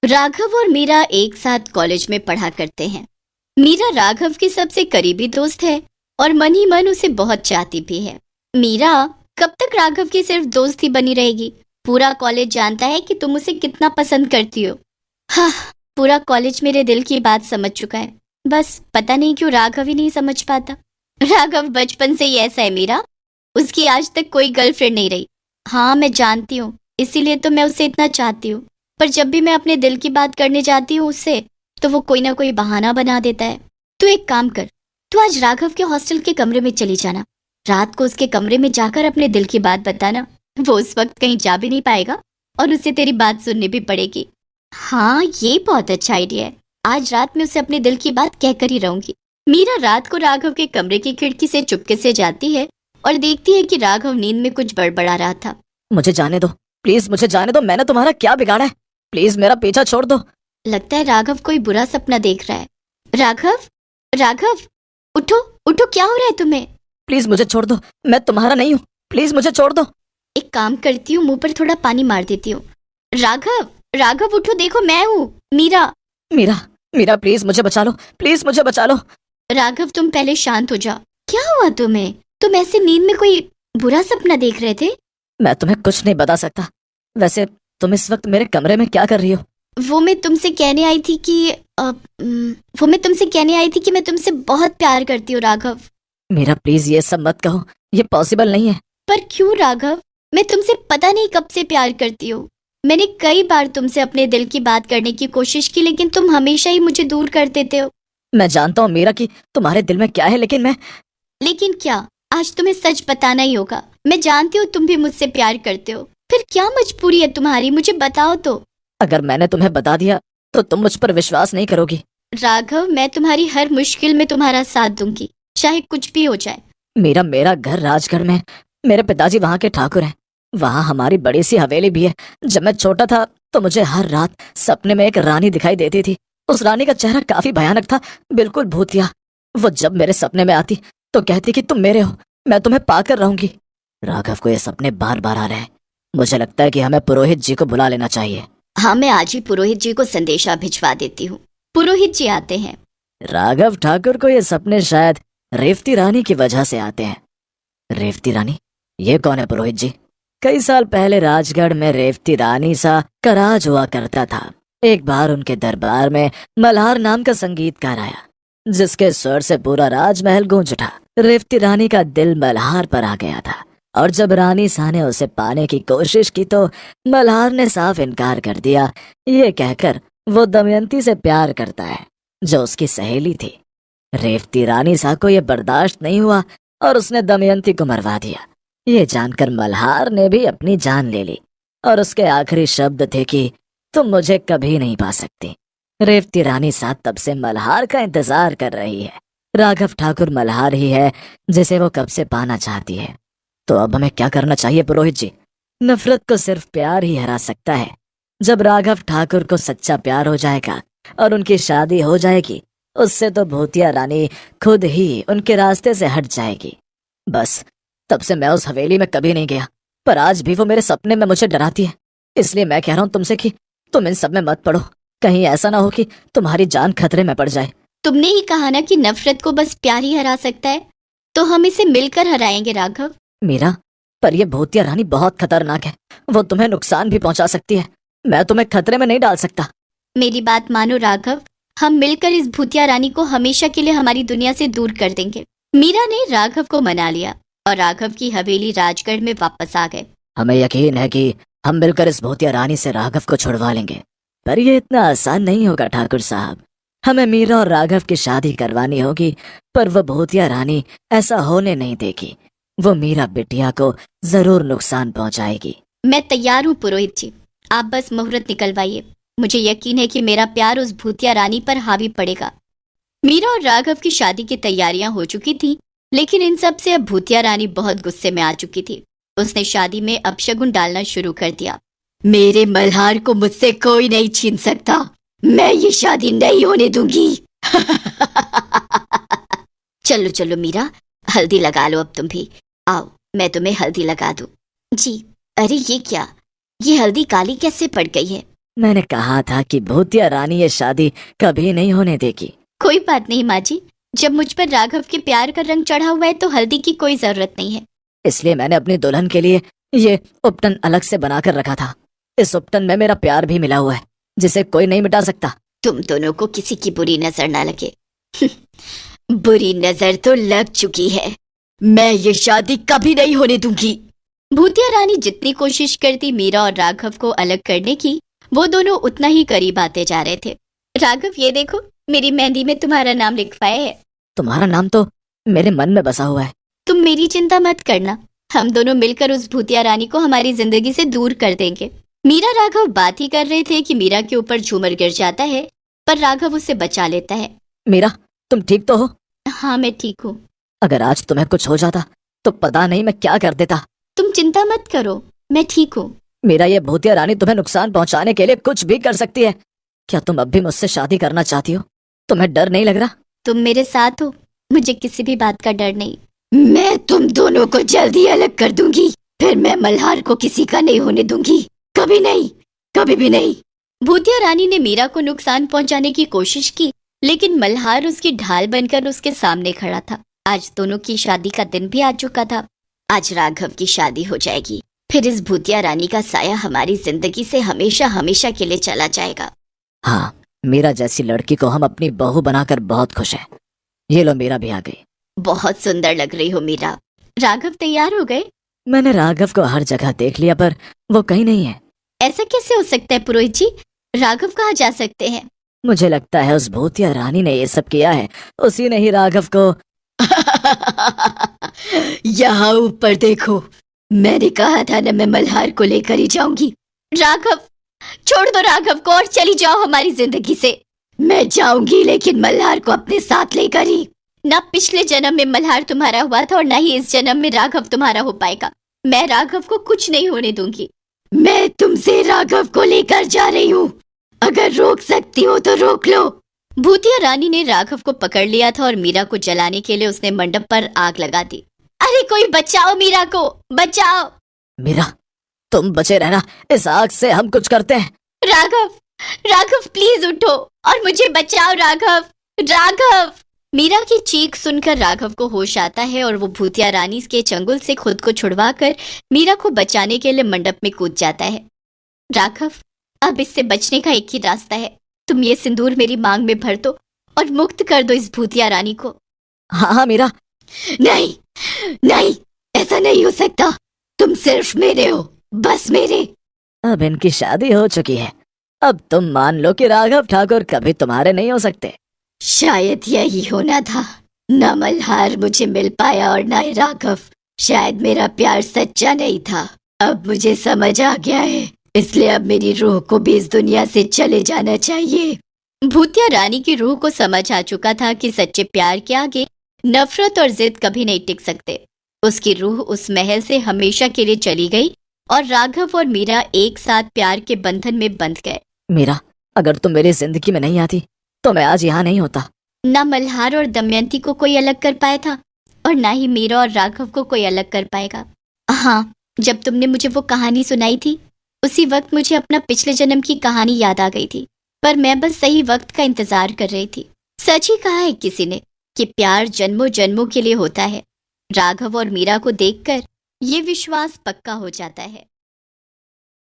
राघव और मीरा एक साथ कॉलेज में पढ़ा करते हैं। मीरा राघव की सबसे करीबी दोस्त है और मन ही मन उसे बहुत चाहती भी है। मीरा कब तक राघव की सिर्फ दोस्त ही बनी रहेगी? पूरा कॉलेज जानता है कि तुम उसे कितना पसंद करती हो। हाँ, पूरा कॉलेज मेरे दिल की बात समझ चुका है, बस पता नहीं क्यों राघव ही नहीं समझ पाता। राघव बचपन से ही ऐसा है मीरा, उसकी आज तक कोई गर्लफ्रेंड नहीं रही। हाँ मैं जानती हूँ, इसीलिए तो मैं उसे इतना चाहती हूँ, पर जब भी मैं अपने दिल की बात करने जाती हूँ उससे, तो वो कोई ना कोई बहाना बना देता है। तू एक काम कर, तू आज राघव के हॉस्टल के कमरे में चली जाना। रात को उसके कमरे में जाकर अपने दिल की बात बताना। वो उस वक्त कहीं जा भी नहीं पाएगा और उसे तेरी बात सुननी भी पड़ेगी। हाँ ये बहुत अच्छा आइडिया है, आज रात में उसे अपने दिल की बात कहकर ही रहूंगी। मीरा रात को राघव के कमरे की खिड़की से चुपके से जाती है और देखती है कि राघव नींद में कुछ बड़बड़ा रहा था। मुझे जाने दो, प्लीज मुझे जाने दो, मैंने तुम्हारा क्या बिगाड़ा है? प्लीज मेरा पीछा छोड़ दो। लगता है राघव कोई बुरा सपना देख रहा है। राघव, राघव, उठो उठो, क्या हो रहा है तुम्हें? प्लीज मुझे छोड़ दो, मैं तुम्हारा नहीं हूँ, प्लीज मुझे छोड़ दो। एक काम करती हूँ, मुंह पर थोड़ा पानी मार देती हूँ। राघव, राघव उठो, देखो मैं हूँ, मीरा। मीरा, मीरा प्लीज मुझे बचा लो, प्लीज मुझे बचा लो। राघव तुम पहले शांत हो जाओ, क्या हुआ तुम्हें? तुम ऐसे नींद में कोई बुरा सपना देख रहे थे? मैं तुम्हें कुछ नहीं बता सकता। वैसे तुम इस वक्त मेरे कमरे में क्या कर रही हो? वो मैं तुमसे कहने आई थी कि मैं तुमसे बहुत प्यार करती हूँ राघव। मीरा प्लीज ये सब मत कहो, ये पॉसिबल नहीं है। पर क्यों राघव? मैं तुमसे पता नहीं कब से प्यार करती हूँ। मैंने कई बार तुमसे अपने दिल की बात करने की कोशिश की, लेकिन तुम हमेशा ही मुझे दूर कर देते हो। मैं जानता हूँ मीरा कि तुम्हारे दिल में क्या है, लेकिन क्या? आज तुम्हें सच बताना ही होगा। मैं जानती हूँ तुम भी मुझसे प्यार करते हो, फिर क्या मजबूरी है तुम्हारी, मुझे बताओ तो। अगर मैंने तुम्हें बता दिया तो तुम मुझ पर विश्वास नहीं करोगी। राघव मैं तुम्हारी हर मुश्किल में तुम्हारा साथ दूंगी, चाहे कुछ भी हो जाए। मीरा, मेरा घर राजगढ़ में, मेरे पिताजी वहाँ के ठाकुर हैं। वहाँ हमारी बड़ी सी हवेली भी है। जब मैं छोटा था तो मुझे हर रात सपने में एक रानी दिखाई देती थी। उस रानी का चेहरा काफी भयानक था, बिल्कुल भूतिया। वो जब मेरे सपने में आती तो कहती कि तुम मेरे हो, मैं तुम्हें पाकर रहूंगी। राघव को ये सपने बार बार आ रहे हैं। मुझे लगता है कि हमें पुरोहित जी को बुला लेना चाहिए। हाँ मैं आज ही पुरोहित जी को संदेशा भिजवा देती हूँ। पुरोहित जी आते हैं। राघव ठाकुर को ये सपने शायद रेवती रानी की वजह से आते हैं। रेवती रानी? ये कौन है पुरोहित जी? कई साल पहले राजगढ़ में रेवती रानी सा का राज हुआ करता था। एक बार उनके दरबार में मल्हार नाम का संगीतकार आया, जिसके स्वर से पूरा राजमहल गूंज उठा। रेवती रानी का दिल मल्हार पर आ गया था, और जब रानी सा ने उसे पाने की कोशिश की तो मल्हार ने साफ इनकार कर दिया, ये कहकर वो दमयंती से प्यार करता है, जो उसकी सहेली थी। रेवती रानी सा को यह बर्दाश्त नहीं हुआ और उसने दमयंती को मरवा दिया। ये जानकर मल्हार ने भी अपनी जान ले ली, और उसके आखिरी शब्द थे कि तुम मुझे कभी नहीं पा सकती। रेवती रानी सा तब से मल्हार का इंतजार कर रही है। राघव ठाकुर मल्हार ही है जिसे वो कब से पाना चाहती है। तो अब हमें क्या करना चाहिए पुरोहित जी? नफरत को सिर्फ प्यार ही हरा सकता है। जब राघव ठाकुर को सच्चा प्यार हो जाएगा और उनकी शादी हो जाएगी, उससे तो भूतिया रानी खुद ही उनके रास्ते से हट जाएगी। बस तब से मैं उस हवेली में कभी नहीं गया, पर आज भी वो मेरे सपने में मुझे डराती है। इसलिए मैं कह रहा हूँ तुमसे कि तुम इन सब में मत पड़ो, कहीं ऐसा ना हो कि तुम्हारी जान खतरे में पड़ जाए। तुमने ही कहा ना कि नफरत को बस प्यार ही हरा सकता है, तो हम इसे मिलकर हराएंगे राघव। मीरा, पर यह भूतिया रानी बहुत खतरनाक है, वो तुम्हें नुकसान भी पहुंचा सकती है। मैं तुम्हें खतरे में नहीं डाल सकता। मेरी बात मानो राघव, हम मिलकर इस भूतिया रानी को हमेशा के लिए हमारी दुनिया से दूर कर देंगे। मीरा ने राघव को मना लिया और राघव की हवेली राजगढ़ में वापस आ गए। हमें यकीन है कि हम मिलकर इस भूतिया रानी से राघव को छुड़वा लेंगे, पर यह इतना आसान नहीं होगा ठाकुर साहब। हमें मीरा और राघव की शादी करवानी होगी, पर वह भूतिया रानी ऐसा होने नहीं देगी। वो मीरा बिटिया को जरूर नुकसान पहुंचाएगी। मैं तैयार हूँ पुरोहित जी, आप बस मुहूर्त निकलवाइए। मुझे यकीन है कि मेरा प्यार उस भूतिया रानी पर हावी पड़ेगा। मीरा और राघव की शादी की तैयारियां हो चुकी थी, लेकिन इन सब से अब भूतिया रानी बहुत गुस्से में आ चुकी थी। उसने शादी में अपशगुन डालना शुरू कर दिया। मेरे मल्हार को मुझसे कोई नहीं छीन सकता, मैं ये शादी नहीं होने दूंगी। चलो चलो मीरा, हल्दी लगा लो अब तुम भी। आओ मैं तुम्हें हल्दी लगा दूं। जी। अरे ये क्या, ये हल्दी काली कैसे पड़ गई है? मैंने कहा था कि भूतिया रानी ये शादी कभी नहीं होने देगी। कोई बात नहीं माँ जी, जब मुझ पर राघव के प्यार का रंग चढ़ा हुआ है तो हल्दी की कोई जरूरत नहीं है। इसलिए मैंने अपनी दुल्हन के लिए ये उपटन अलग से बनाकर रखा था। इस उपटन में मेरा प्यार भी मिला हुआ है, जिसे कोई नहीं मिटा सकता। तुम दोनों को किसी की बुरी नजर ना लगे। बुरी नजर तो लग चुकी है। मैं ये शादी कभी नहीं होने दूंगी। भूतिया रानी जितनी कोशिश करती मीरा और राघव को अलग करने की, वो दोनों उतना ही करीब आते जा रहे थे। राघव, ये देखो, मेरी मेहंदी में तुम्हारा नाम लिखवाया है। तुम्हारा नाम तो मेरे मन में बसा हुआ है। तुम मेरी चिंता मत करना, हम दोनों मिलकर उस भूतिया रानी को हमारी जिंदगी से दूर कर देंगे। मीरा राघव बात ही कर रहे थे कि मीरा के ऊपर झूमर गिर जाता है, पर राघव उसे बचा लेता है। मीरा, तुम ठीक तो हो? हाँ, मैं ठीक हूँ। अगर आज तुम्हें कुछ हो जाता तो पता नहीं मैं क्या कर देता। तुम चिंता मत करो, मैं ठीक हूँ। मेरा ये भूतिया रानी तुम्हें नुकसान पहुंचाने के लिए कुछ भी कर सकती है। क्या तुम अब भी मुझसे शादी करना चाहती हो? तुम्हें डर नहीं लग रहा? तुम मेरे साथ हो, मुझे किसी भी बात का डर नहीं। मैं तुम दोनों को जल्दी अलग कर दूंगी, फिर मैं मल्हार को किसी का नहीं होने दूंगी। कभी नहीं, कभी भी नहीं। भूतिया रानी ने मीरा को नुकसान पहुंचाने की कोशिश की, लेकिन मल्हार उसकी ढाल बनकर उसके सामने खड़ा था। आज दोनों की शादी का दिन भी आ चुका था। आज राघव की शादी हो जाएगी, फिर इस भूतिया रानी का साया हमारी जिंदगी से हमेशा हमेशा के लिए चला जाएगा। हाँ, मीरा जैसी लड़की को हम अपनी बहू बनाकर बहुत खुश हैं। ये लो, मीरा भी आ गई। बहुत सुंदर लग रही हो मीरा। राघव तैयार हो गए? मैंने राघव को हर जगह देख लिया, पर वो कहीं नहीं है। ऐसा कैसे हो सकता है पुरोहित जी? राघव कहाँ जा सकते हैं? मुझे लगता है उस भूतिया रानी ने ये सब किया है। उसी ने ही राघव को यहाँ ऊपर देखो, मैंने कहा था ना, मैं मल्हार को लेकर ही जाऊंगी। राघव, छोड़ दो राघव को और चली जाओ हमारी जिंदगी से। मैं जाऊंगी, लेकिन मल्हार को अपने साथ लेकर ही। ना पिछले जन्म में मल्हार तुम्हारा हुआ था और ना ही इस जन्म में राघव तुम्हारा हो पाएगा। मैं राघव को कुछ नहीं होने दूंगी। मैं तुमसे राघव को लेकर जा रही हूँ, अगर रोक सकती हो तो रोक लो। भूतिया रानी ने राघव को पकड़ लिया था और मीरा को जलाने के लिए उसने मंडप पर आग लगा दी। अरे कोई बचाओ, मीरा को बचाओ। मीरा, तुम बचे रहना, इस आग से हम कुछ करते हैं। राघव, राघव प्लीज उठो और मुझे बचाओ। राघव, राघव। मीरा की चीख सुनकर राघव को होश आता है और वो भूतिया रानी के चंगुल से खुद को छुड़वाकर मीरा को बचाने के लिए मंडप में कूद जाता है। राघव, अब इससे बचने का एक ही रास्ता है, तुम ये सिंदूर मेरी मांग में भर दो और मुक्त कर दो इस भूतिया रानी को। हाँ हाँ मीरा। नहीं नहीं, ऐसा नहीं हो सकता। तुम सिर्फ मेरे हो, बस मेरे। अब इनकी शादी हो चुकी है, अब तुम मान लो कि राघव ठाकुर कभी तुम्हारे नहीं हो सकते। शायद यही होना था, न मल्हार मुझे मिल पाया और न राघव। शायद मेरा प्यार सच्चा नहीं था। अब मुझे समझ आ गया है, इसलिए अब मेरी रूह को भी इस दुनिया से चले जाना चाहिए। भूतिया रानी की रूह को समझ आ चुका था कि सच्चे प्यार के आगे नफरत और जिद कभी नहीं टिक सकते। उसकी रूह उस महल से हमेशा के लिए चली गई और राघव और मीरा एक साथ प्यार के बंधन में बंध गए। मीरा, अगर तुम मेरी जिंदगी में नहीं आती तो मैं आज यहाँ नहीं होता। न मल्हार और दमयंती को कोई अलग कर पाया था और ना ही मीरा और राघव को कोई अलग कर पाएगा। हाँ, जब तुमने मुझे वो कहानी सुनाई थी, उसी वक्त मुझे अपना पिछले जन्म की कहानी याद आ गई थी, पर मैं बस सही वक्त का इंतजार कर रही थी। सच ही कहा है किसी ने कि प्यार जन्मों जन्मों के लिए होता है। राघव और मीरा को देखकर ये विश्वास पक्का हो जाता है।